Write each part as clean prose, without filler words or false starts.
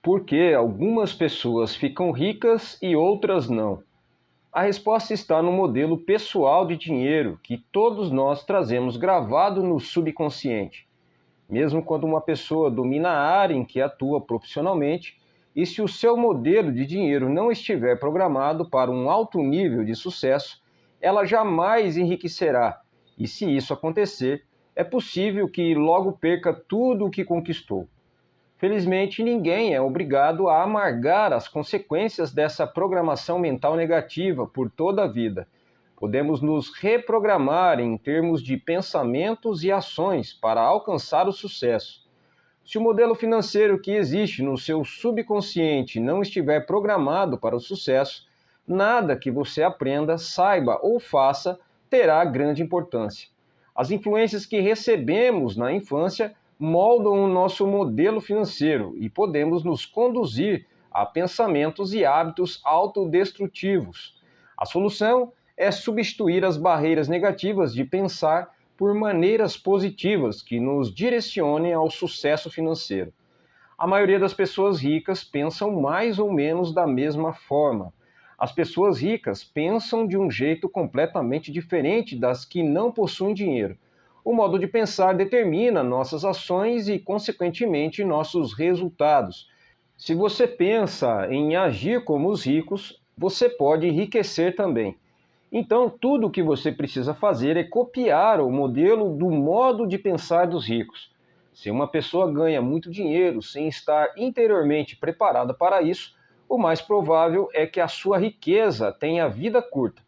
Por que algumas pessoas ficam ricas e outras não? A resposta está no modelo pessoal de dinheiro que todos nós trazemos gravado no subconsciente. Mesmo quando uma pessoa domina a área em que atua profissionalmente, e se o seu modelo de dinheiro não estiver programado para um alto nível de sucesso, ela jamais enriquecerá. E se isso acontecer, é possível que logo perca tudo o que conquistou. Felizmente, ninguém é obrigado a amargar as consequências dessa programação mental negativa por toda a vida. Podemos nos reprogramar em termos de pensamentos e ações para alcançar o sucesso. Se o modelo financeiro que existe no seu subconsciente não estiver programado para o sucesso, nada que você aprenda, saiba ou faça terá grande importância. As influências que recebemos na infância moldam o nosso modelo financeiro e podemos nos conduzir a pensamentos e hábitos autodestrutivos. A solução é substituir as barreiras negativas de pensar por maneiras positivas que nos direcionem ao sucesso financeiro. A maioria das pessoas ricas pensam mais ou menos da mesma forma. As pessoas ricas pensam de um jeito completamente diferente das que não possuem dinheiro. O modo de pensar determina nossas ações e, consequentemente, nossos resultados. Se você pensa em agir como os ricos, você pode enriquecer também. Então, tudo o que você precisa fazer é copiar o modelo do modo de pensar dos ricos. Se uma pessoa ganha muito dinheiro sem estar interiormente preparada para isso, o mais provável é que a sua riqueza tenha vida curta.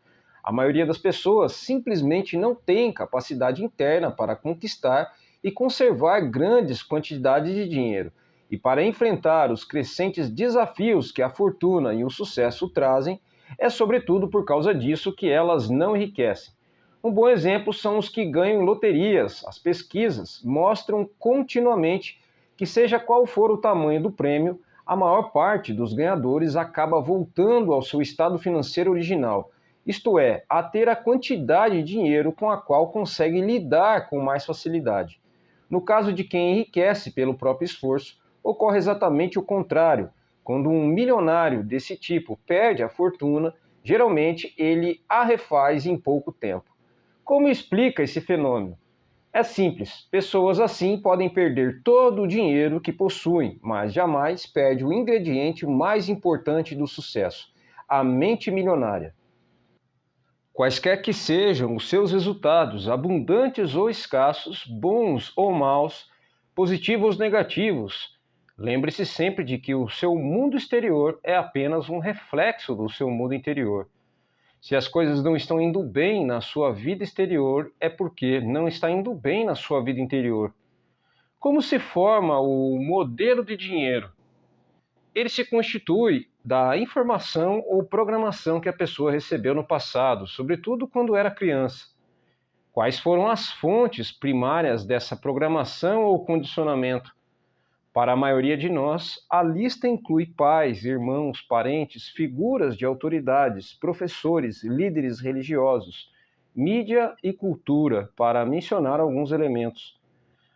A maioria das pessoas simplesmente não tem capacidade interna para conquistar e conservar grandes quantidades de dinheiro. E para enfrentar os crescentes desafios que a fortuna e o sucesso trazem, é sobretudo por causa disso que elas não enriquecem. Um bom exemplo são os que ganham loterias. As pesquisas mostram continuamente que, seja qual for o tamanho do prêmio, a maior parte dos ganhadores acaba voltando ao seu estado financeiro original, isto é, a ter a quantidade de dinheiro com a qual consegue lidar com mais facilidade. No caso de quem enriquece pelo próprio esforço, ocorre exatamente o contrário. Quando um milionário desse tipo perde a fortuna, geralmente ele a refaz em pouco tempo. Como explica esse fenômeno? É simples, pessoas assim podem perder todo o dinheiro que possuem, mas jamais perde o ingrediente mais importante do sucesso, a mente milionária. Quaisquer que sejam os seus resultados, abundantes ou escassos, bons ou maus, positivos ou negativos, lembre-se sempre de que o seu mundo exterior é apenas um reflexo do seu mundo interior. Se as coisas não estão indo bem na sua vida exterior, é porque não está indo bem na sua vida interior. Como se forma o modelo de dinheiro? Ele se constitui da informação ou programação que a pessoa recebeu no passado, sobretudo quando era criança. Quais foram as fontes primárias dessa programação ou condicionamento? Para a maioria de nós, a lista inclui pais, irmãos, parentes, figuras de autoridades, professores, líderes religiosos, mídia e cultura, para mencionar alguns elementos.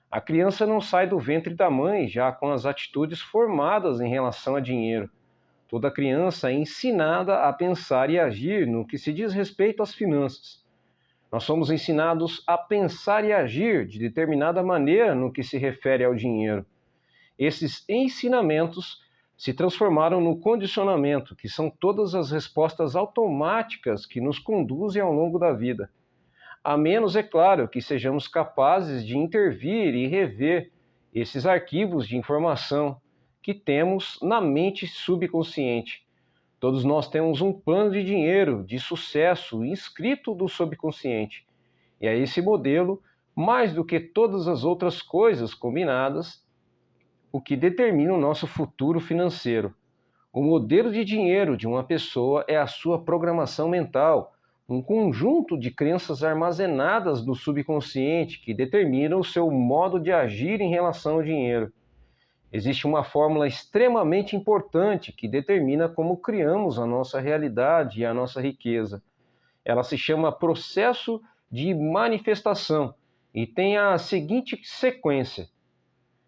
A criança não sai do ventre da mãe já com as atitudes formadas em relação a dinheiro. Toda criança é ensinada a pensar e agir no que se diz respeito às finanças. Nós somos ensinados a pensar e agir de determinada maneira no que se refere ao dinheiro. Esses ensinamentos se transformaram no condicionamento, que são todas as respostas automáticas que nos conduzem ao longo da vida. A menos, é claro, que sejamos capazes de intervir e rever esses arquivos de informação que temos na mente subconsciente. Todos nós temos um plano de dinheiro, de sucesso, inscrito do subconsciente. E é esse modelo, mais do que todas as outras coisas combinadas, o que determina o nosso futuro financeiro. O modelo de dinheiro de uma pessoa é a sua programação mental, um conjunto de crenças armazenadas no subconsciente que determinam o seu modo de agir em relação ao dinheiro. Existe uma fórmula extremamente importante que determina como criamos a nossa realidade e a nossa riqueza. Ela se chama processo de manifestação e tem a seguinte sequência: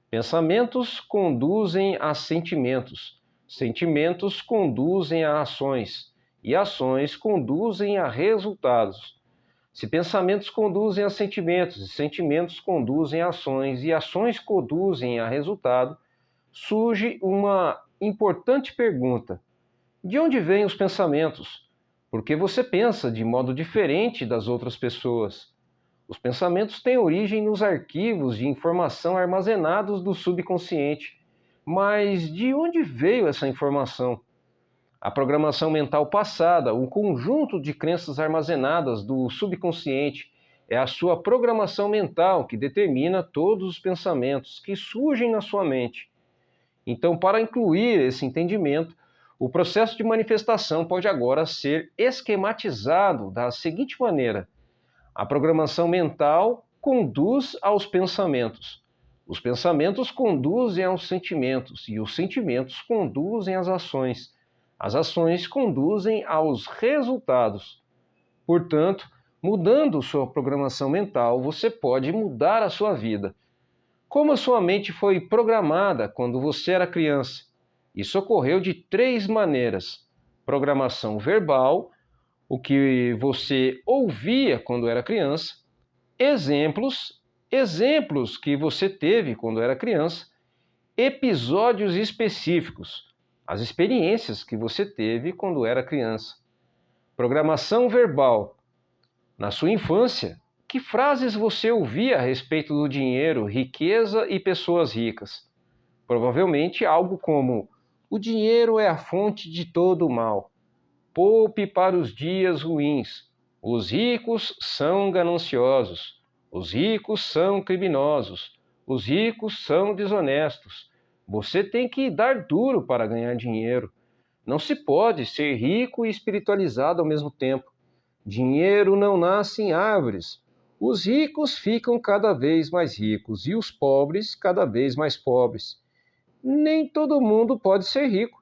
Pensamentos conduzem a sentimentos, sentimentos conduzem a ações, e ações conduzem a resultados. Se pensamentos conduzem a sentimentos, e sentimentos conduzem a ações, e ações conduzem a resultado, surge uma importante pergunta: de onde vêm os pensamentos? Por que você pensa de modo diferente das outras pessoas? Os pensamentos têm origem nos arquivos de informação armazenados do subconsciente. Mas de onde veio essa informação? A programação mental passada, o conjunto de crenças armazenadas do subconsciente, é a sua programação mental que determina todos os pensamentos que surgem na sua mente. Então, para incluir esse entendimento, o processo de manifestação pode agora ser esquematizado da seguinte maneira: a programação mental conduz aos pensamentos. Os pensamentos conduzem aos sentimentos e os sentimentos conduzem às ações. As ações conduzem aos resultados. Portanto, mudando sua programação mental, você pode mudar a sua vida. Como a sua mente foi programada quando você era criança? Isso ocorreu de 3 maneiras: programação verbal, o que você ouvia quando era criança, exemplos que você teve quando era criança, episódios específicos, as experiências que você teve quando era criança. Programação verbal. Na sua infância, que frases você ouvia a respeito do dinheiro, riqueza e pessoas ricas? Provavelmente algo como: o dinheiro é a fonte de todo o mal. Poupe para os dias ruins. Os ricos são gananciosos. Os ricos são criminosos. Os ricos são desonestos. Você tem que dar duro para ganhar dinheiro. Não se pode ser rico e espiritualizado ao mesmo tempo. Dinheiro não nasce em árvores. Os ricos ficam cada vez mais ricos e os pobres cada vez mais pobres. Nem todo mundo pode ser rico.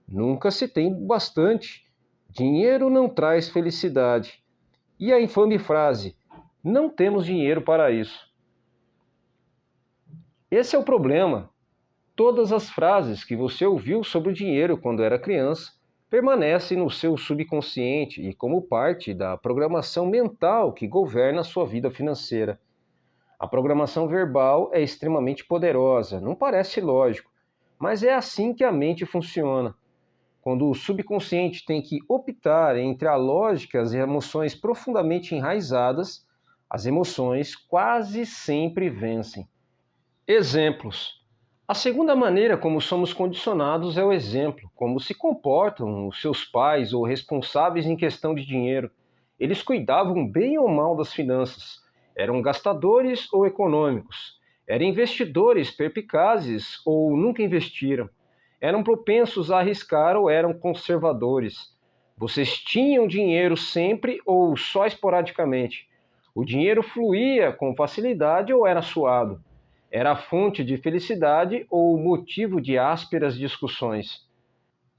Nunca se tem bastante. Dinheiro não traz felicidade. E a infame frase: não temos dinheiro para isso. Esse é o problema. Todas as frases que você ouviu sobre o dinheiro quando era criança permanecem no seu subconsciente e como parte da programação mental que governa a sua vida financeira. A programação verbal é extremamente poderosa, não parece lógico, mas é assim que a mente funciona. Quando o subconsciente tem que optar entre a lógica e as emoções profundamente enraizadas, as emoções quase sempre vencem. Exemplos. A segunda maneira como somos condicionados é o exemplo, como se comportam os seus pais ou responsáveis em questão de dinheiro. Eles cuidavam bem ou mal das finanças, eram gastadores ou econômicos, eram investidores perspicazes ou nunca investiram, eram propensos a arriscar ou eram conservadores. Vocês tinham dinheiro sempre ou só esporadicamente? O dinheiro fluía com facilidade ou era suado? Era fonte de felicidade ou motivo de ásperas discussões?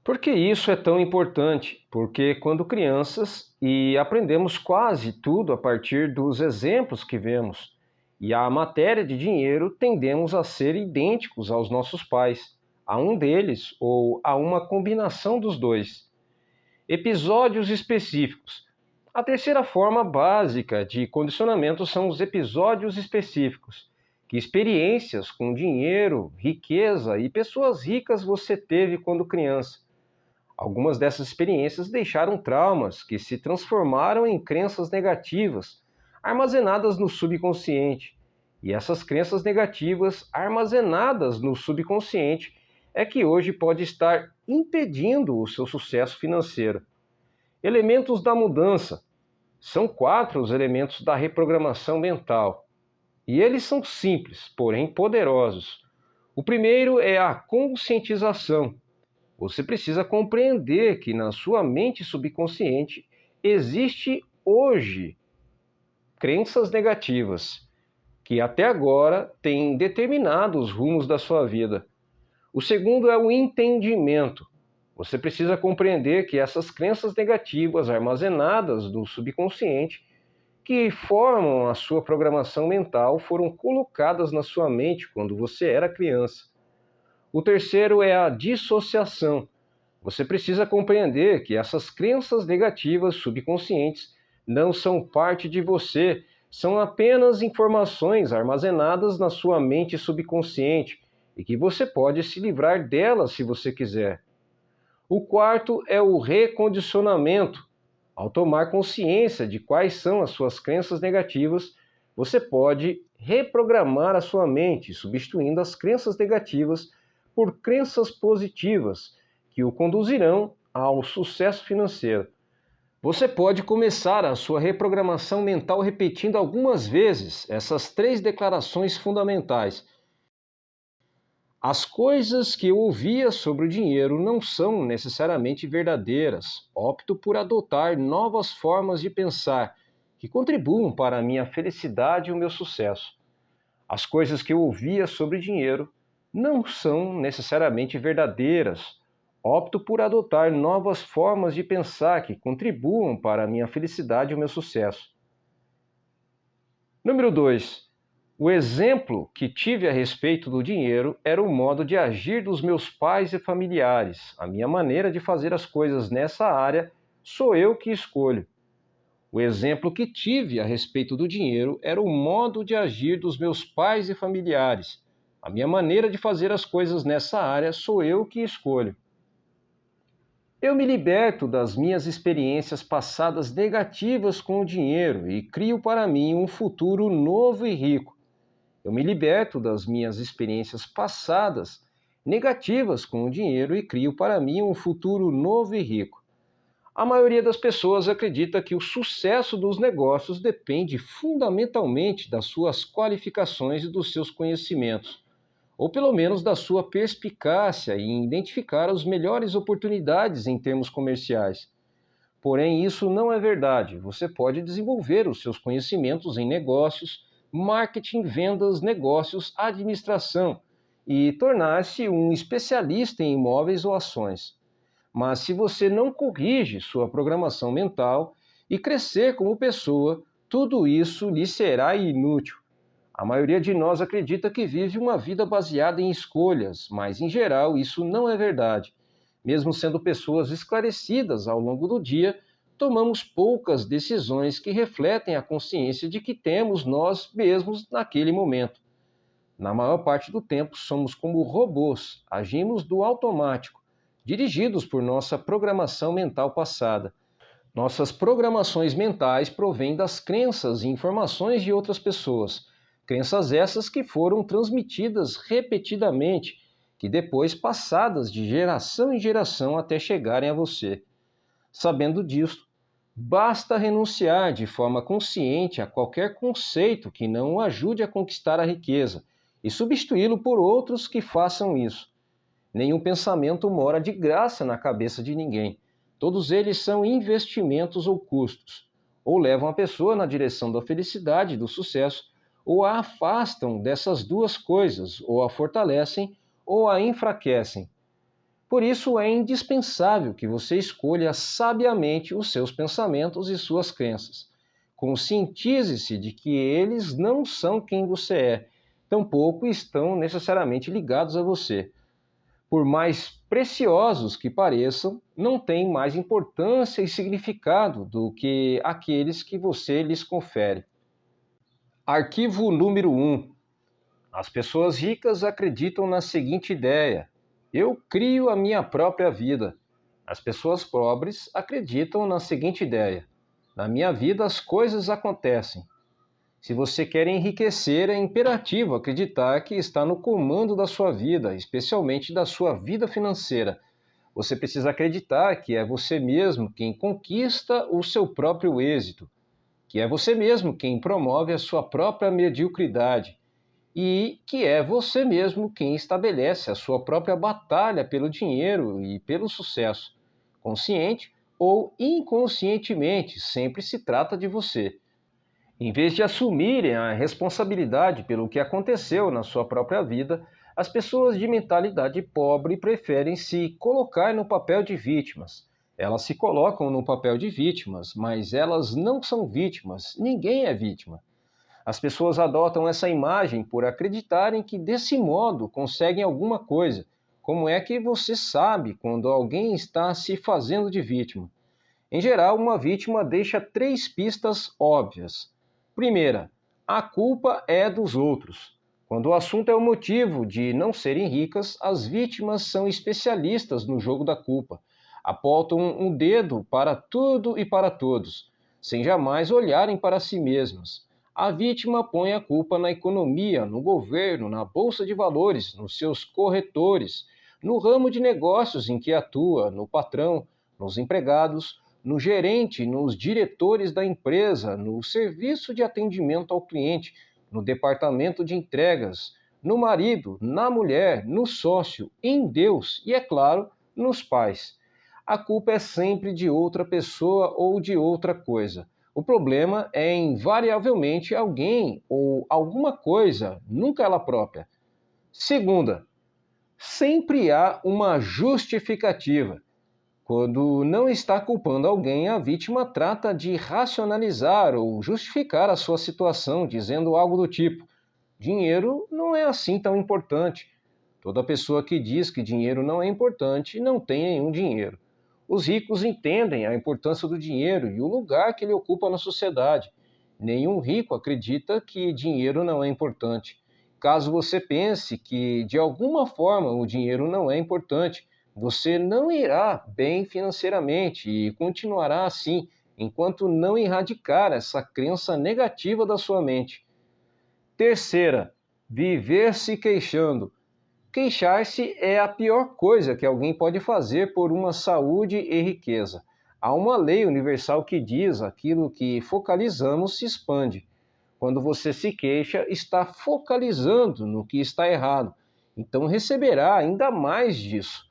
Por que isso é tão importante? Porque quando crianças e aprendemos quase tudo a partir dos exemplos que vemos, e a matéria de dinheiro tendemos a ser idênticos aos nossos pais, a um deles ou a uma combinação dos dois. Episódios específicos. A terceira forma básica de condicionamento são os episódios específicos. Que experiências com dinheiro, riqueza e pessoas ricas você teve quando criança? Algumas dessas experiências deixaram traumas que se transformaram em crenças negativas, armazenadas no subconsciente. E essas crenças negativas, armazenadas no subconsciente, é que hoje pode estar impedindo o seu sucesso financeiro. Elementos da mudança. São 4 os elementos da reprogramação mental. E eles são simples, porém poderosos. O primeiro é a conscientização. Você precisa compreender que na sua mente subconsciente existe hoje crenças negativas que até agora têm determinado os rumos da sua vida. O segundo é o entendimento. Você precisa compreender que essas crenças negativas armazenadas no subconsciente, que formam a sua programação mental foram colocadas na sua mente quando você era criança. O terceiro é a dissociação. Você precisa compreender que essas crenças negativas subconscientes não são parte de você, são apenas informações armazenadas na sua mente subconsciente e que você pode se livrar delas se você quiser. O quarto é o recondicionamento. Ao tomar consciência de quais são as suas crenças negativas, você pode reprogramar a sua mente, substituindo as crenças negativas por crenças positivas, que o conduzirão ao sucesso financeiro. Você pode começar a sua reprogramação mental repetindo algumas vezes essas 3 declarações fundamentais. As coisas que eu ouvia sobre o dinheiro não são necessariamente verdadeiras. Opto por adotar novas formas de pensar que contribuam para a minha felicidade e o meu sucesso. As coisas que eu ouvia sobre dinheiro não são necessariamente verdadeiras. Opto por adotar novas formas de pensar que contribuam para a minha felicidade e o meu sucesso. Número 2. O exemplo que tive a respeito do dinheiro era o modo de agir dos meus pais e familiares. A minha maneira de fazer as coisas nessa área sou eu que escolho. O exemplo que tive a respeito do dinheiro era o modo de agir dos meus pais e familiares. A minha maneira de fazer as coisas nessa área sou eu que escolho. Eu me liberto das minhas experiências passadas negativas com o dinheiro e crio para mim um futuro novo e rico. Eu me liberto das minhas experiências passadas negativas com o dinheiro e crio para mim um futuro novo e rico. A maioria das pessoas acredita que o sucesso dos negócios depende fundamentalmente das suas qualificações e dos seus conhecimentos, ou pelo menos da sua perspicácia em identificar as melhores oportunidades em termos comerciais. Porém, isso não é verdade. Você pode desenvolver os seus conhecimentos em negócios, marketing, vendas, negócios, administração e tornar-se um especialista em imóveis ou ações. Mas se você não corrige sua programação mental e crescer como pessoa, tudo isso lhe será inútil. A maioria de nós acredita que vive uma vida baseada em escolhas, mas em geral isso não é verdade. Mesmo sendo pessoas esclarecidas ao longo do dia, tomamos poucas decisões que refletem a consciência de que temos nós mesmos naquele momento. Na maior parte do tempo, somos como robôs, agimos do automático, dirigidos por nossa programação mental passada. Nossas programações mentais provêm das crenças e informações de outras pessoas. Crenças essas que foram transmitidas repetidamente, que depois passadas de geração em geração até chegarem a você. Sabendo disto, basta renunciar de forma consciente a qualquer conceito que não o ajude a conquistar a riqueza e substituí-lo por outros que façam isso. Nenhum pensamento mora de graça na cabeça de ninguém. Todos eles são investimentos ou custos, ou levam a pessoa na direção da felicidade e do sucesso, ou a afastam dessas duas coisas, ou a fortalecem ou a enfraquecem. Por isso é indispensável que você escolha sabiamente os seus pensamentos e suas crenças. Conscientize-se de que eles não são quem você é, tampouco estão necessariamente ligados a você. Por mais preciosos que pareçam, não têm mais importância e significado do que aqueles que você lhes confere. Arquivo número 1. As pessoas ricas acreditam na seguinte ideia: eu crio a minha própria vida. As pessoas pobres acreditam na seguinte ideia: na minha vida as coisas acontecem. Se você quer enriquecer, é imperativo acreditar que está no comando da sua vida, especialmente da sua vida financeira. Você precisa acreditar que é você mesmo quem conquista o seu próprio êxito, que é você mesmo quem promove a sua própria mediocridade e que é você mesmo quem estabelece a sua própria batalha pelo dinheiro e pelo sucesso. Consciente ou inconscientemente, sempre se trata de você. Em vez de assumirem a responsabilidade pelo que aconteceu na sua própria vida, as pessoas de mentalidade pobre preferem se colocar no papel de vítimas. Elas se colocam no papel de vítimas, mas elas não são vítimas, ninguém é vítima. As pessoas adotam essa imagem por acreditarem que desse modo conseguem alguma coisa. Como é que você sabe quando alguém está se fazendo de vítima? Em geral, uma vítima deixa três pistas óbvias. Primeira, a culpa é dos outros. Quando o assunto é o motivo de não serem ricas, as vítimas são especialistas no jogo da culpa. Apontam um dedo para tudo e para todos, sem jamais olharem para si mesmas. A vítima põe a culpa na economia, no governo, na bolsa de valores, nos seus corretores, no ramo de negócios em que atua, no patrão, nos empregados, no gerente, nos diretores da empresa, no serviço de atendimento ao cliente, no departamento de entregas, no marido, na mulher, no sócio, em Deus e, é claro, nos pais. A culpa é sempre de outra pessoa ou de outra coisa. O problema é invariavelmente alguém ou alguma coisa, nunca ela própria. Segunda, sempre há uma justificativa. Quando não está culpando alguém, a vítima trata de racionalizar ou justificar a sua situação, dizendo algo do tipo: dinheiro não é assim tão importante. Toda pessoa que diz que dinheiro não é importante não tem nenhum dinheiro. Os ricos entendem a importância do dinheiro e o lugar que ele ocupa na sociedade. Nenhum rico acredita que dinheiro não é importante. Caso você pense que de alguma forma o dinheiro não é importante, você não irá bem financeiramente e continuará assim enquanto não erradicar essa crença negativa da sua mente. Terceira, viver se queixando. Queixar-se é a pior coisa que alguém pode fazer por uma saúde e riqueza. Há uma lei universal que diz: aquilo que focalizamos se expande. Quando você se queixa, está focalizando no que está errado. Então receberá ainda mais disso.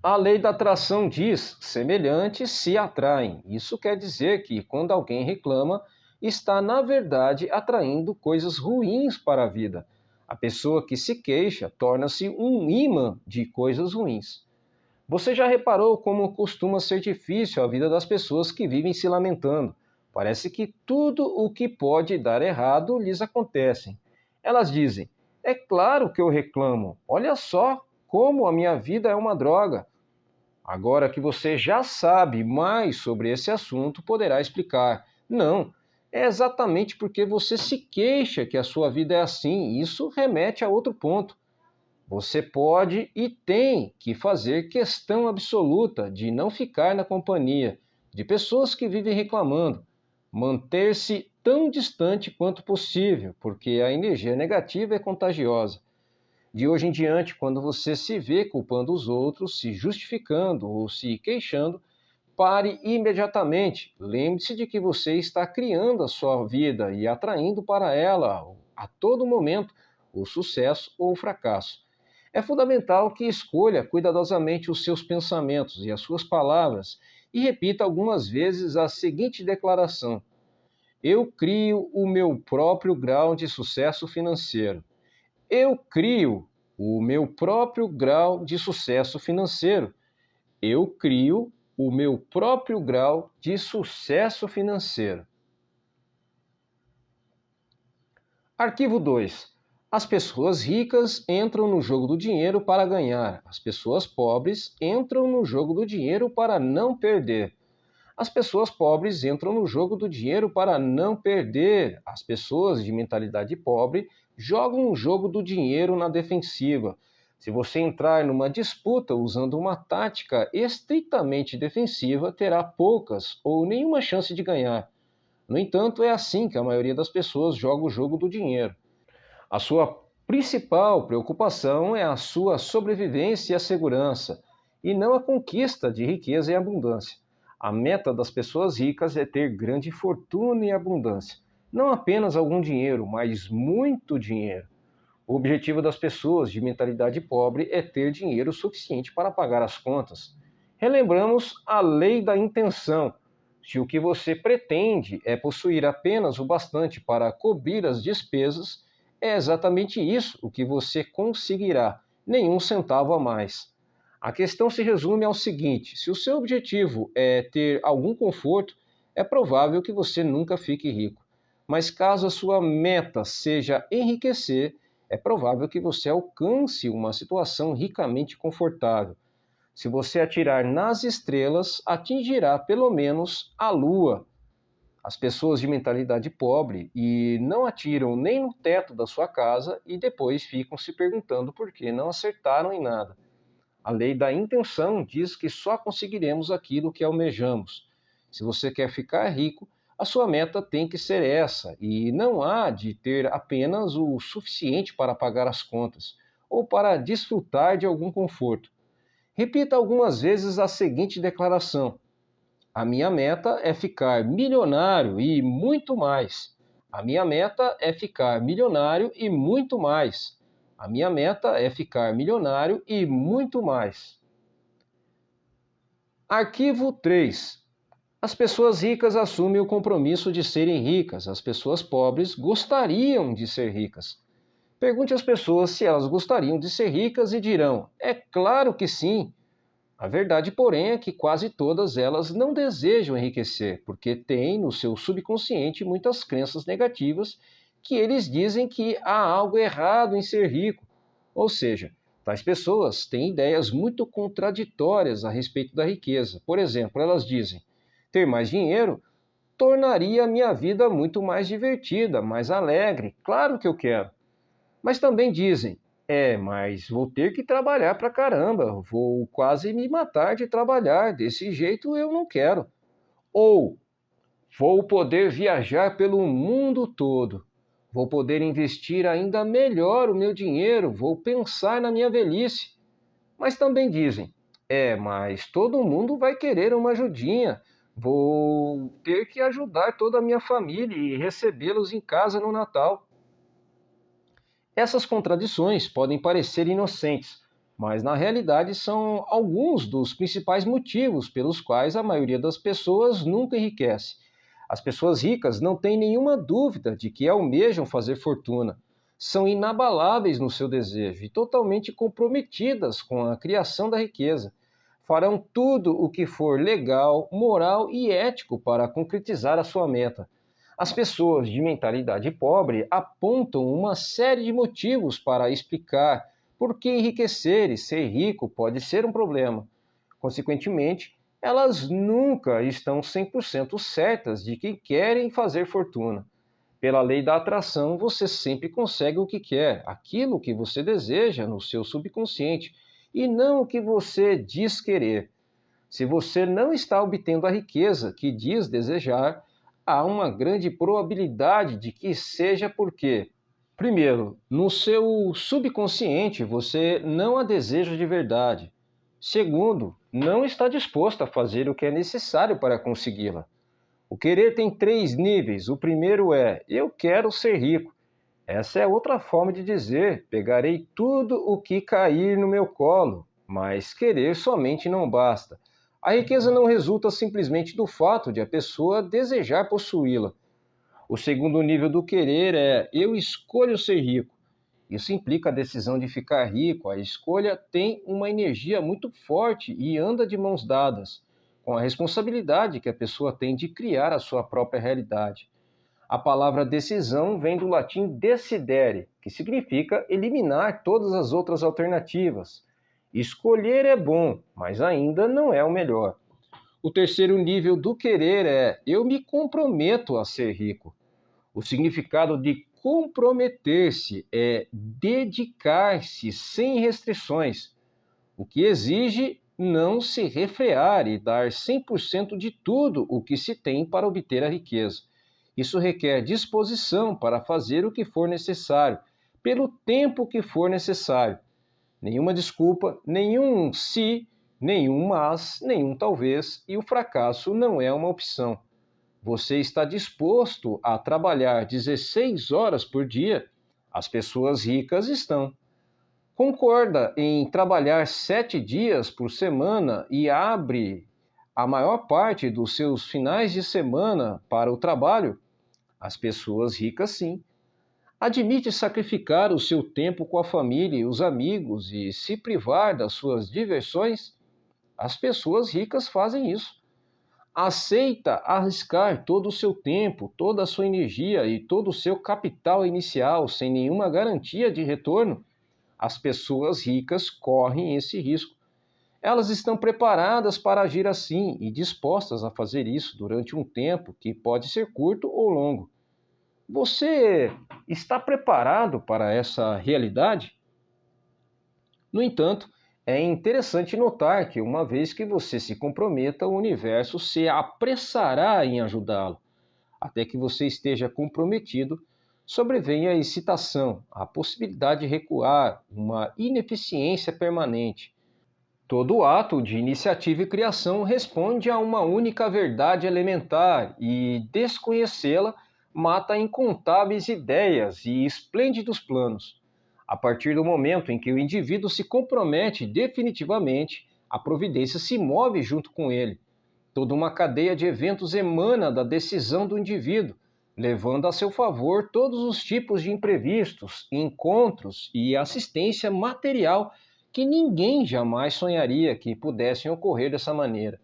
A lei da atração diz: semelhantes se atraem. Isso quer dizer que quando alguém reclama, está na verdade atraindo coisas ruins para a vida. A pessoa que se queixa torna-se um imã de coisas ruins. Você já reparou como costuma ser difícil a vida das pessoas que vivem se lamentando? Parece que tudo o que pode dar errado lhes acontece. Elas dizem: é claro que eu reclamo. Olha só como a minha vida é uma droga. Agora que você já sabe mais sobre esse assunto, poderá explicar. Não, é exatamente porque você se queixa que a sua vida é assim. Isso remete a outro ponto. Você pode e tem que fazer questão absoluta de não ficar na companhia de pessoas que vivem reclamando. Manter-se tão distante quanto possível, porque a energia negativa é contagiosa. De hoje em diante, quando você se vê culpando os outros, se justificando ou se queixando, pare imediatamente. Lembre-se de que você está criando a sua vida e atraindo para ela, a todo momento, o sucesso ou o fracasso. É fundamental que escolha cuidadosamente os seus pensamentos e as suas palavras e repita algumas vezes a seguinte declaração: eu crio o meu próprio grau de sucesso financeiro. Eu crio o meu próprio grau de sucesso financeiro. Eu crio o meu próprio grau de sucesso financeiro. Arquivo 2. As pessoas ricas entram no jogo do dinheiro para ganhar. As pessoas pobres entram no jogo do dinheiro para não perder. As pessoas pobres entram no jogo do dinheiro para não perder. As pessoas de mentalidade pobre jogam o jogo do dinheiro na defensiva. Se você entrar numa disputa usando uma tática estritamente defensiva, terá poucas ou nenhuma chance de ganhar. No entanto, é assim que a maioria das pessoas joga o jogo do dinheiro. A sua principal preocupação é a sua sobrevivência e a segurança, e não a conquista de riqueza e abundância. A meta das pessoas ricas é ter grande fortuna e abundância. Não apenas algum dinheiro, mas muito dinheiro. O objetivo das pessoas de mentalidade pobre é ter dinheiro suficiente para pagar as contas. Relembramos a lei da intenção. Se o que você pretende é possuir apenas o bastante para cobrir as despesas, é exatamente isso o que você conseguirá, nenhum centavo a mais. A questão se resume ao seguinte: se o seu objetivo é ter algum conforto, é provável que você nunca fique rico. Mas caso a sua meta seja enriquecer, é provável que você alcance uma situação ricamente confortável. Se você atirar nas estrelas, atingirá pelo menos a lua. As pessoas de mentalidade pobre e não atiram nem no teto da sua casa e depois ficam se perguntando por que não acertaram em nada. A lei da intenção diz que só conseguiremos aquilo que almejamos. Se você quer ficar rico, a sua meta tem que ser essa, e não há de ter apenas o suficiente para pagar as contas ou para desfrutar de algum conforto. Repita algumas vezes a seguinte declaração: a minha meta é ficar milionário e muito mais. A minha meta é ficar milionário e muito mais. A minha meta é ficar milionário e muito mais. Arquivo 3. As pessoas ricas assumem o compromisso de serem ricas. As pessoas pobres gostariam de ser ricas. Pergunte às pessoas se elas gostariam de ser ricas e dirão: é claro que sim. A verdade, porém, é que quase todas elas não desejam enriquecer, porque têm no seu subconsciente muitas crenças negativas que eles dizem que há algo errado em ser rico. Ou seja, tais pessoas têm ideias muito contraditórias a respeito da riqueza. Por exemplo, elas dizem: ter mais dinheiro tornaria a minha vida muito mais divertida, mais alegre. Claro que eu quero. Mas também dizem: mas vou ter que trabalhar pra caramba, vou quase me matar de trabalhar, desse jeito eu não quero. Ou vou poder viajar pelo mundo todo, vou poder investir ainda melhor o meu dinheiro, vou pensar na minha velhice. Mas também dizem: mas todo mundo vai querer uma ajudinha, vou ter que ajudar toda a minha família e recebê-los em casa no Natal. Essas contradições podem parecer inocentes, mas na realidade são alguns dos principais motivos pelos quais a maioria das pessoas nunca enriquece. As pessoas ricas não têm nenhuma dúvida de que almejam fazer fortuna. São inabaláveis no seu desejo e totalmente comprometidas com a criação da riqueza. Farão tudo o que for legal, moral e ético para concretizar a sua meta. As pessoas de mentalidade pobre apontam uma série de motivos para explicar por que enriquecer e ser rico pode ser um problema. Consequentemente, elas nunca estão 100% certas de que querem fazer fortuna. Pela lei da atração, você sempre consegue o que quer, aquilo que você deseja no seu subconsciente, e não o que você diz querer. Se você não está obtendo a riqueza que diz desejar, há uma grande probabilidade de que seja porque, primeiro, no seu subconsciente você não a deseja de verdade. Segundo, não está disposto a fazer o que é necessário para consegui-la. O querer tem três níveis. O primeiro é: eu quero ser rico. Essa é outra forma de dizer: pegarei tudo o que cair no meu colo. Mas querer somente não basta. A riqueza não resulta simplesmente do fato de a pessoa desejar possuí-la. O segundo nível do querer é: eu escolho ser rico. Isso implica a decisão de ficar rico. A escolha tem uma energia muito forte e anda de mãos dadas com a responsabilidade que a pessoa tem de criar a sua própria realidade. A palavra decisão vem do latim decidere, que significa eliminar todas as outras alternativas. Escolher é bom, mas ainda não é o melhor. O terceiro nível do querer é: eu me comprometo a ser rico. O significado de comprometer-se é dedicar-se sem restrições, o que exige não se refrear e dar 100% de tudo o que se tem para obter a riqueza. Isso requer disposição para fazer o que for necessário, pelo tempo que for necessário. Nenhuma desculpa, nenhum se, nenhum mas, nenhum talvez, e o fracasso não é uma opção. Você está disposto a trabalhar 16 horas por dia? As pessoas ricas estão. Concorda em trabalhar 7 dias por semana e abre a maior parte dos seus finais de semana para o trabalho? As pessoas ricas, sim. Admite sacrificar o seu tempo com a família e os amigos e se privar das suas diversões? As pessoas ricas fazem isso. Aceita arriscar todo o seu tempo, toda a sua energia e todo o seu capital inicial sem nenhuma garantia de retorno? As pessoas ricas correm esse risco. Elas estão preparadas para agir assim e dispostas a fazer isso durante um tempo que pode ser curto ou longo. Você está preparado para essa realidade? No entanto, é interessante notar que, uma vez que você se comprometa, o universo se apressará em ajudá-lo. Até que você esteja comprometido, sobrevém a excitação, a possibilidade de recuar, uma ineficiência permanente. Todo ato de iniciativa e criação responde a uma única verdade elementar, e desconhecê-la mata incontáveis ideias e esplêndidos planos. A partir do momento em que o indivíduo se compromete definitivamente, a providência se move junto com ele. Toda uma cadeia de eventos emana da decisão do indivíduo, levando a seu favor todos os tipos de imprevistos, encontros e assistência material que ninguém jamais sonharia que pudessem ocorrer dessa maneira.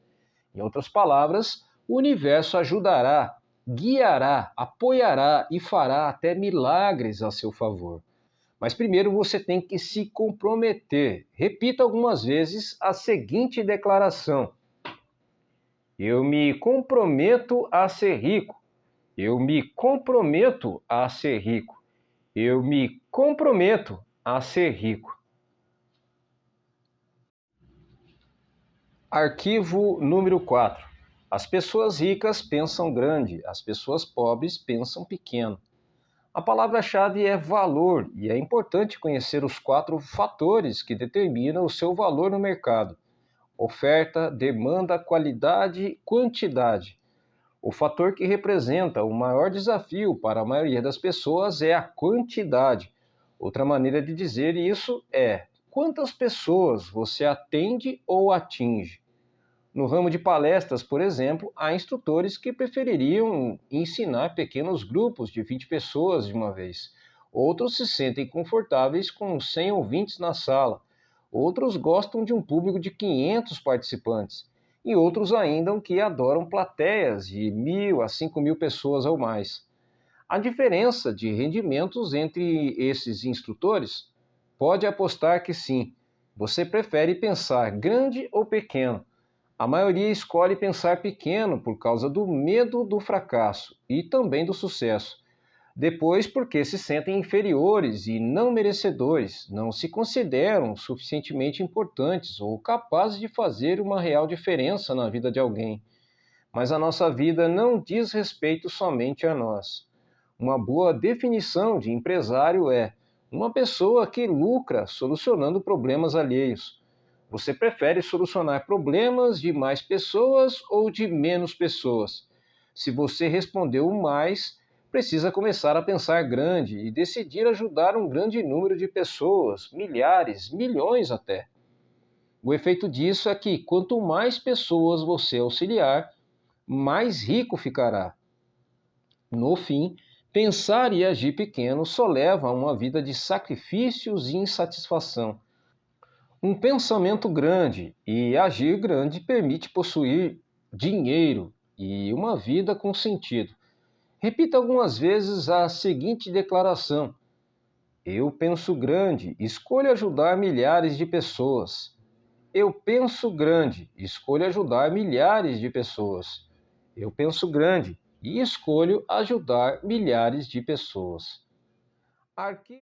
Em outras palavras, o universo ajudará, guiará, apoiará e fará até milagres a seu favor. Mas primeiro você tem que se comprometer. Repita algumas vezes a seguinte declaração: eu me comprometo a ser rico. Eu me comprometo a ser rico. Eu me comprometo a ser rico. Arquivo número 4. As pessoas ricas pensam grande, as pessoas pobres pensam pequeno. A palavra-chave é valor e é importante conhecer os 4 fatores que determinam o seu valor no mercado: oferta, demanda, qualidade, quantidade. O fator que representa o maior desafio para a maioria das pessoas é a quantidade. Outra maneira de dizer isso é quantas pessoas você atende ou atinge. No ramo de palestras, por exemplo, há instrutores que prefeririam ensinar pequenos grupos de 20 pessoas de uma vez. Outros se sentem confortáveis com 100 ouvintes na sala. Outros gostam de um público de 500 participantes. E outros ainda que adoram plateias de 1.000 a 5.000 pessoas ou mais. A diferença de rendimentos entre esses instrutores? Pode apostar que sim. Você prefere pensar grande ou pequeno? A maioria escolhe pensar pequeno por causa do medo do fracasso e também do sucesso. Depois, porque se sentem inferiores e não merecedores, não se consideram suficientemente importantes ou capazes de fazer uma real diferença na vida de alguém. Mas a nossa vida não diz respeito somente a nós. Uma boa definição de empresário é uma pessoa que lucra solucionando problemas alheios. Você prefere solucionar problemas de mais pessoas ou de menos pessoas? Se você respondeu o mais, precisa começar a pensar grande e decidir ajudar um grande número de pessoas, milhares, milhões até. O efeito disso é que quanto mais pessoas você auxiliar, mais rico ficará. No fim, pensar e agir pequeno só leva a uma vida de sacrifícios e insatisfação. Um pensamento grande e agir grande permite possuir dinheiro e uma vida com sentido. Repita algumas vezes a seguinte declaração: eu penso grande, escolho ajudar milhares de pessoas. Eu penso grande, escolho ajudar milhares de pessoas. Eu penso grande e escolho ajudar milhares de pessoas. Arqui